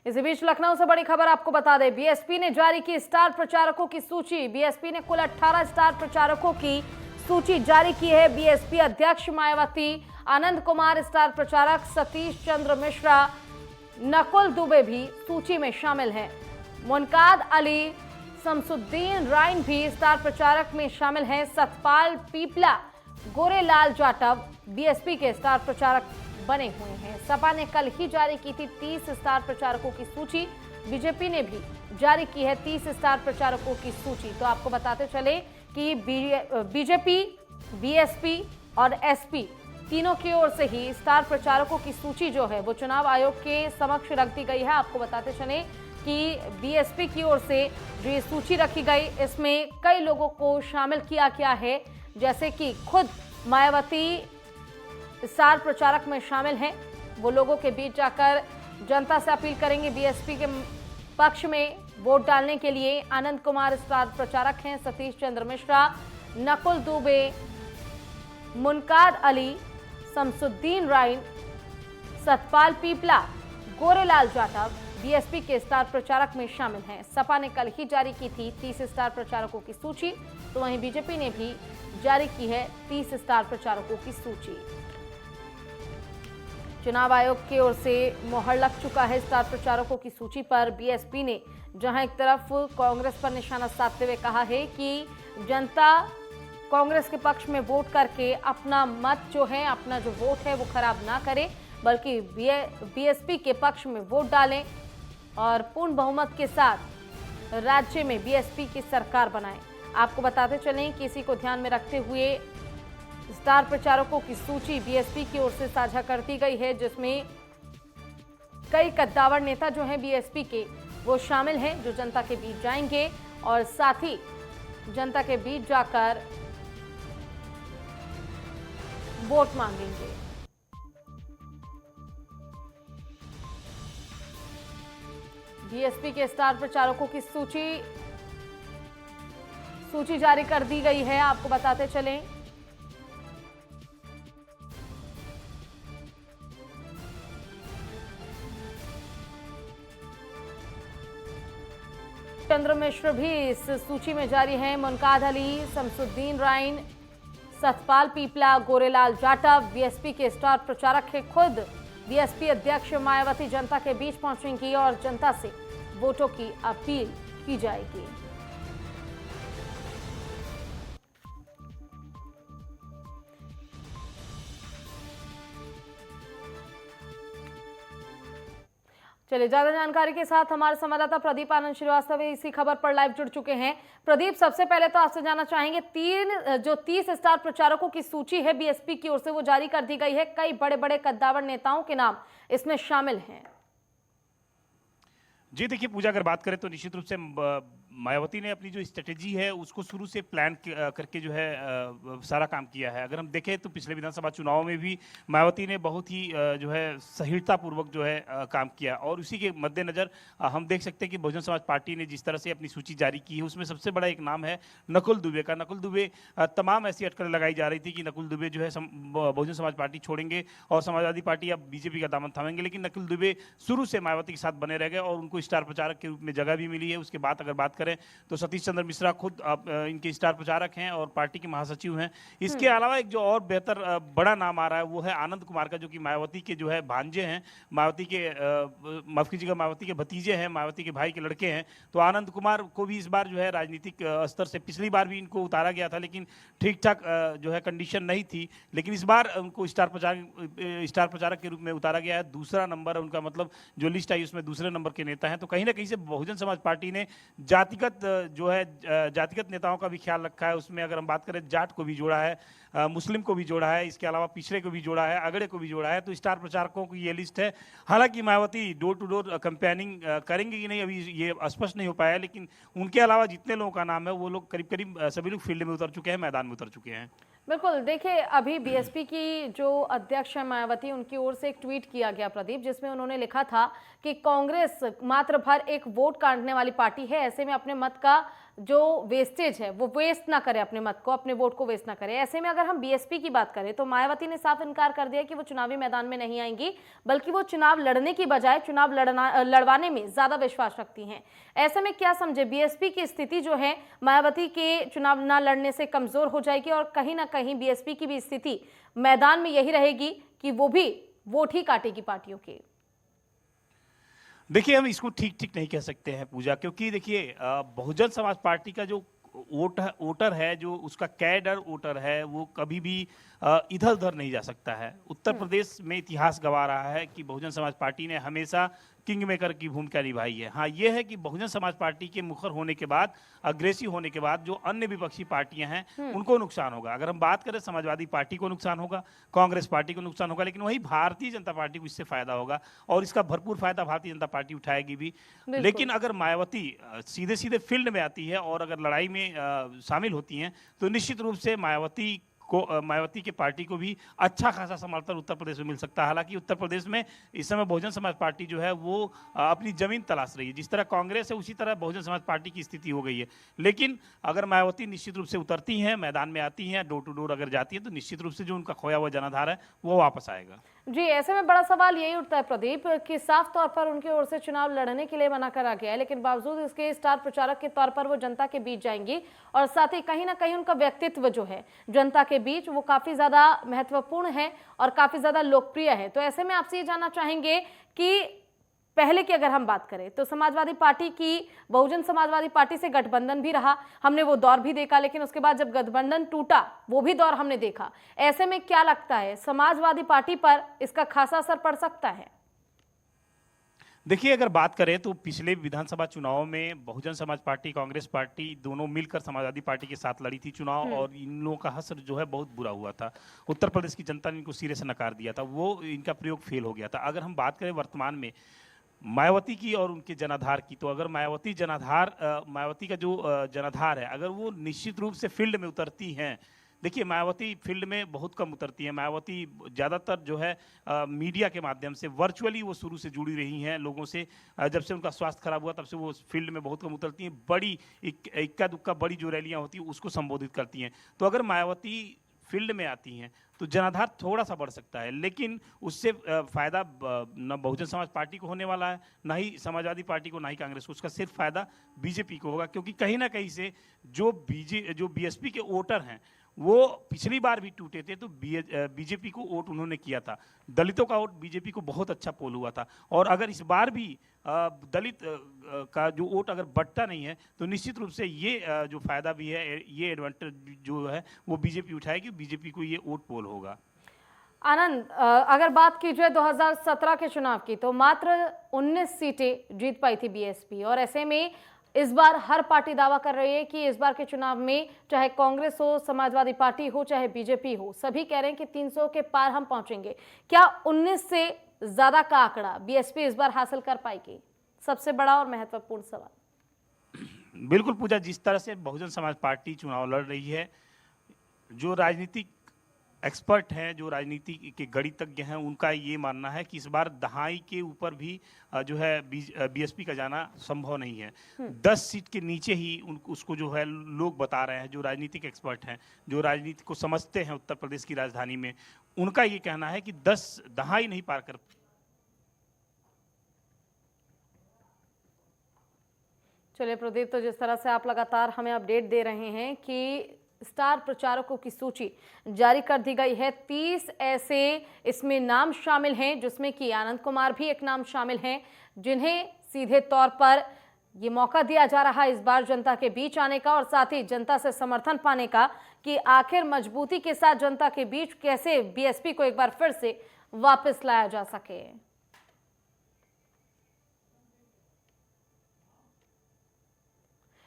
इसी बीच लखनऊ से बड़ी खबर आपको बता दें, बीएसपी ने जारी की स्टार प्रचारकों की सूची। बीएसपी ने कुल 18 स्टार प्रचारकों की सूची जारी की है। बीएसपी अध्यक्ष मायावती, आनंद कुमार स्टार प्रचारक, सतीश चंद्र मिश्रा, नकुल दुबे भी सूची में शामिल हैं। मुनकाद अली, शमसुद्दीन राइन भी स्टार प्रचारक में शामिल हैं। सतपाल पीपला, गोरेलाल जाटव बीएसपी के स्टार प्रचारक बने हुए हैं। सपा ने कल ही जारी की थी 30 स्टार प्रचारकों की सूची। बीजेपी ने भी जारी की है 30 स्टार प्रचारकों की सूची। तो आपको बताते चले कि बीजेपी, बीएसपी और एसपी तीनों की ओर से ही स्टार प्रचारकों की सूची जो है वो चुनाव आयोग के समक्ष रख दी गई है। आपको बताते चले कि बीएसपी की ओर से जो ये सूची रखी गई, इसमें कई लोगों को शामिल किया गया है, जैसे कि खुद मायावती स्टार प्रचारक में शामिल हैं। वो लोगों के बीच जाकर जनता से अपील करेंगे बीएसपी के पक्ष में वोट डालने के लिए। आनंद कुमार स्टार प्रचारक हैं। सतीश चंद्र मिश्रा, नकुल दुबे, मुनकाद अली, शमसुद्दीन राइन, सतपाल पीपला, गोरेलाल जाटव बीएसपी के स्टार प्रचारक में शामिल हैं। सपा ने कल ही जारी की थी 30 स्टार प्रचारकों की सूची, तो वहीं बीजेपी ने भी जारी की है 30 स्टार प्रचारकों की सूची। चुनाव आयोग की ओर से मोहर लग चुका है स्टार प्रचारकों की सूची पर। बीएसपी ने जहां एक तरफ कांग्रेस पर निशाना साधते हुए कहा है कि जनता कांग्रेस के पक्ष में वोट करके अपना मत जो है, अपना जो वोट है वो खराब ना करे, बल्कि बीएसपी के पक्ष में वोट डालें और पूर्ण बहुमत के साथ राज्य में बीएसपी की सरकार बनाएं। आपको बताते चलें कि इसी को ध्यान में रखते हुए स्टार प्रचारकों की सूची बीएसपी की ओर से साझा कर दी गई है, जिसमें कई कद्दावर नेता जो हैं बीएसपी के वो शामिल हैं, जो जनता के बीच जाएंगे और साथ ही जनता के बीच जाकर वोट मांगेंगे। बीएसपी के स्टार प्रचारकों की सूची जारी कर दी गई है। आपको बताते चलें चंद्र मिश्र भी इस सूची में जारी हैं। मुनकाद अली, शमसुद्दीन राइन, सतपाल पीपला, गोरेलाल जाटव बीएसपी के स्टार प्रचारक हैं। खुद बीएसपी अध्यक्ष मायावती जनता के बीच पहुंचेंगी और जनता से वोटों की अपील की जाएगी। चलिए, ज्यादा जानकारी के साथ हमारे संवाददाता प्रदीप आनंद श्रीवास्तव इसी खबर पर लाइव जुड़ चुके हैं। प्रदीप, सबसे पहले तो आपसे जानना चाहेंगे, 30 स्टार प्रचारकों की सूची है बीएसपी की ओर से वो जारी कर दी गई है। कई बड़े बड़े कद्दावर नेताओं के नाम इसमें शामिल हैं। जी देखिए पूजा, अगर बात करें तो निश्चित रूप से मायावती ने अपनी जो स्ट्रेटेजी है उसको शुरू से प्लान करके जो है सारा काम किया है। अगर हम देखें तो पिछले विधानसभा चुनाव में भी मायावती ने बहुत ही जो है सहिष्णुतापूर्वक जो है काम किया, और उसी के मद्देनज़र हम देख सकते हैं कि बहुजन समाज पार्टी ने जिस तरह से अपनी सूची जारी की है उसमें सबसे बड़ा एक नाम है नकुल दुबे का। नकुल दुबे, तमाम ऐसी अटकलें लगाई जा रही थी कि नकुल दुबे जो है बहुजन समाज पार्टी छोड़ेंगे और समाजवादी पार्टी अब बीजेपी का दामन थामेंगे, लेकिन नकुल दुबे शुरू से मायावती के साथ बने रह गए और उनको स्टार प्रचारक के रूप में जगह भी मिली है। उसके बाद अगर बात करें तो सतीश चंद्र मिश्रा खुद इनके स्टार प्रचारक हैं और पार्टी के महासचिव हैं। इसके अलावा एक जो और बेहतर बड़ा नाम आ रहा है वो है आनंद कुमार का, जो कि मायावती के जो है भांजे हैं, मायावती के माफ कीजिएगा मायावती के भतीजे हैं, मायावती के भाई के लड़के हैं। तो आनंद कुमार को भी इस बार जो है राजनीतिक स्तर से, पिछली बार भी इनको उतारा गया था लेकिन ठीक ठाक जो है कंडीशन नहीं थी, लेकिन इस बार उनको स्टार प्रचारक के रूप में उतारा गया है। दूसरा नंबर उनका, मतलब जो लिस्ट आई उसमें दूसरे नंबर के नेता हैं। तो कहीं ना कहीं से बहुजन समाज पार्टी ने जातिगत नेताओं का भी ख्याल रखा है। उसमें अगर हम बात करें, जाट को भी जोड़ा है, मुस्लिम को भी जोड़ा है, इसके अलावा पिछड़े को भी जोड़ा है, अगड़े को भी जोड़ा है। तो स्टार प्रचारकों की ये लिस्ट है। हालांकि Mayawati door to door campaigning करेंगे कि नहीं अभी ये स्पष्ट नहीं हो पाया, लेकिन उनके अलावा जितने लोगों का नाम है वो लोग करीब करीब सभी लोग फील्ड में उतर चुके हैं, मैदान में उतर चुके हैं। बिल्कुल, देखिए अभी बीएसपी की जो अध्यक्ष है मायावती, उनकी ओर से एक ट्वीट किया गया प्रदीप, जिसमें उन्होंने लिखा था कि कांग्रेस मात्र भर एक वोट काटने वाली पार्टी है, ऐसे में अपने मत का जो वेस्टेज है वो वेस्ट ना करे, अपने मत को, अपने वोट को वेस्ट ना करे। ऐसे में अगर हम बीएसपी की बात करें तो मायावती ने साफ इनकार कर दिया कि वो चुनावी मैदान में नहीं आएंगी, बल्कि वो चुनाव लड़ने की बजाय चुनाव लड़वाने में ज्यादा विश्वास रखती हैं। ऐसे में क्या समझे, बीएसपी की स्थिति जो है मायावती के चुनाव न लड़ने से कमजोर हो जाएगी और कहीं ना कहीं बीएसपी की भी स्थिति मैदान में यही रहेगी कि वो भी वोट ही काटेगी पार्टियों के। देखिए, हम इसको ठीक ठीक नहीं कह सकते हैं पूजा, क्योंकि देखिए बहुजन समाज पार्टी का जो वोटर है, जो उसका कैडर वोटर है, वो कभी भी इधर उधर नहीं जा सकता है। उत्तर प्रदेश में इतिहास गवा रहा है कि बहुजन समाज पार्टी ने हमेशा किंग मेकर की भूमिका निभाई है। हाँ, ये है कि बहुजन समाज पार्टी के मुखर होने के बाद, अग्रेसिव होने के बाद जो अन्य विपक्षी पार्टियां हैं उनको नुकसान होगा। अगर हम बात करें, समाजवादी पार्टी को नुकसान होगा, कांग्रेस पार्टी को नुकसान होगा, लेकिन वही भारतीय जनता पार्टी को इससे फायदा होगा और इसका भरपूर फायदा भारतीय जनता पार्टी उठाएगी भी। लेकिन अगर मायावती सीधे सीधे फील्ड में आती है और अगर लड़ाई में शामिल होती हैं तो निश्चित रूप से मायावती के पार्टी को भी अच्छा खासा समर्थन उत्तर प्रदेश में मिल सकता है। हालांकि उत्तर प्रदेश में इस समय बहुजन समाज पार्टी जो है वो अपनी जमीन तलाश रही है। जिस तरह कांग्रेस है उसी तरह बहुजन समाज पार्टी की स्थिति हो गई है। लेकिन अगर मायावती निश्चित रूप से उतरती हैं, मैदान में आती हैं, डोर टू डोर अगर जाती है, तो निश्चित रूप से जो उनका खोया हुआ जनाधार है वो वापस आएगा। जी, ऐसे में बड़ा सवाल यही उठता है प्रदीप कि साफ तौर पर उनकी ओर से चुनाव लड़ने के लिए मना करा गया है, लेकिन बावजूद इसके स्टार प्रचारक के तौर पर वो जनता के बीच जाएंगी और साथ ही कहीं ना कहीं उनका व्यक्तित्व जो है जनता के बीच वो काफी ज्यादा महत्वपूर्ण है और काफी ज्यादा लोकप्रिय है। तो ऐसे में आपसे ये जानना चाहेंगे कि पहले की अगर हम बात करें तो समाजवादी पार्टी की, बहुजन समाजवादी पार्टी से गठबंधन भी रहा, हमने वो दौर भी देखा, लेकिन उसके बाद जब गठबंधन टूटा वो भी दौर हमने देखा। ऐसे में क्या लगता है, समाजवादी पार्टी पर इसका खासा असर पड़ सकता है? देखिए, अगर बात करें तो पिछले विधानसभा चुनाव में बहुजन समाज पार्टी, कांग्रेस पार्टी दोनों मिलकर समाजवादी पार्टी के साथ लड़ी थी चुनाव और इन लोगों का हश्र जो है बहुत बुरा हुआ था। उत्तर प्रदेश की जनता ने इनको सिरे से नकार दिया था, वो इनका प्रयोग फेल हो गया था। अगर हम बात करें वर्तमान में मायावती की और उनके जनाधार की, तो अगर मायावती का जो जनाधार है, अगर वो निश्चित रूप से फील्ड में उतरती हैं। देखिए, मायावती फील्ड में बहुत कम उतरती है। मायावती ज़्यादातर जो है मीडिया के माध्यम से, वर्चुअली वो शुरू से जुड़ी रही हैं लोगों से। जब से उनका स्वास्थ्य खराब हुआ तब से वो फील्ड में बहुत कम उतरती हैं। बड़ी इक्का दुक्का बड़ी जो रैलियाँ होती हैं उसको संबोधित करती हैं। तो अगर मायावती फील्ड में आती हैं तो जनाधार थोड़ा सा बढ़ सकता है, लेकिन उससे फायदा न बहुजन समाज पार्टी को होने वाला है, ना ही समाजवादी पार्टी को, ना ही कांग्रेस को। उसका सिर्फ फायदा बीजेपी को होगा, क्योंकि कहीं ना कहीं से जो बीएसपी के वोटर हैं वो पिछली बार भी टूटे थे, तो बीजेपी को वोट उन्होंने किया था। दलितों का वोट बीजेपी को बहुत अच्छा पोल हुआ था, और अगर इस बार भी दलित का जो वोट अगर बढ़ता नहीं है तो निश्चित रूप से ये जो फायदा भी है, ये एडवांटेज जो है वो बीजेपी उठाएगी, बीजेपी को ये वोट पोल होगा। आनंद, अगर बात की जाए 2017 के चुनाव की तो मात्र 19 सीटें जीत पाई थी बीएसपी, और ऐसे में इस बार हर पार्टी दावा कर रही है कि इस बार के चुनाव में चाहे कांग्रेस हो, समाजवादी पार्टी हो, चाहे बीजेपी हो, सभी कह रहे हैं कि 300 के पार हम पहुंचेंगे। क्या 19 से ज्यादा का आंकड़ा बीएसपी इस बार हासिल कर पाएगी? सबसे बड़ा और महत्वपूर्ण सवाल। बिल्कुल पूजा, जिस तरह से बहुजन समाज पार्टी चुनाव लड़ रही है, जो राजनीतिक एक्सपर्ट हैं, जो राजनीति के गणितज्ञ हैं, उनका ये मानना है कि इस बार दहाई के ऊपर भी जो है बीएसपी का जाना संभव नहीं है। 10 सीट के नीचे ही उसको जो है लोग बता रहे हैं, जो राजनीतिक एक्सपर्ट हैं, जो राजनीति को समझते हैं उत्तर प्रदेश की राजधानी में, उनका ये कहना है कि 10 दहाई नहीं पार कर। चलिए प्रदीप, तो जिस तरह से आप लगातार हमें अपडेट दे रहे हैं कि स्टार प्रचारकों की सूची जारी कर दी गई है, 30 ऐसे इसमें नाम शामिल हैं, जिसमें कि आनंद कुमार भी एक नाम शामिल हैं, जिन्हें सीधे तौर पर ये मौका दिया जा रहा है इस बार जनता के बीच आने का और साथ ही जनता से समर्थन पाने का कि आखिर मजबूती के साथ जनता के बीच कैसे बीएसपी को एक बार फिर से वापस लाया जा सके।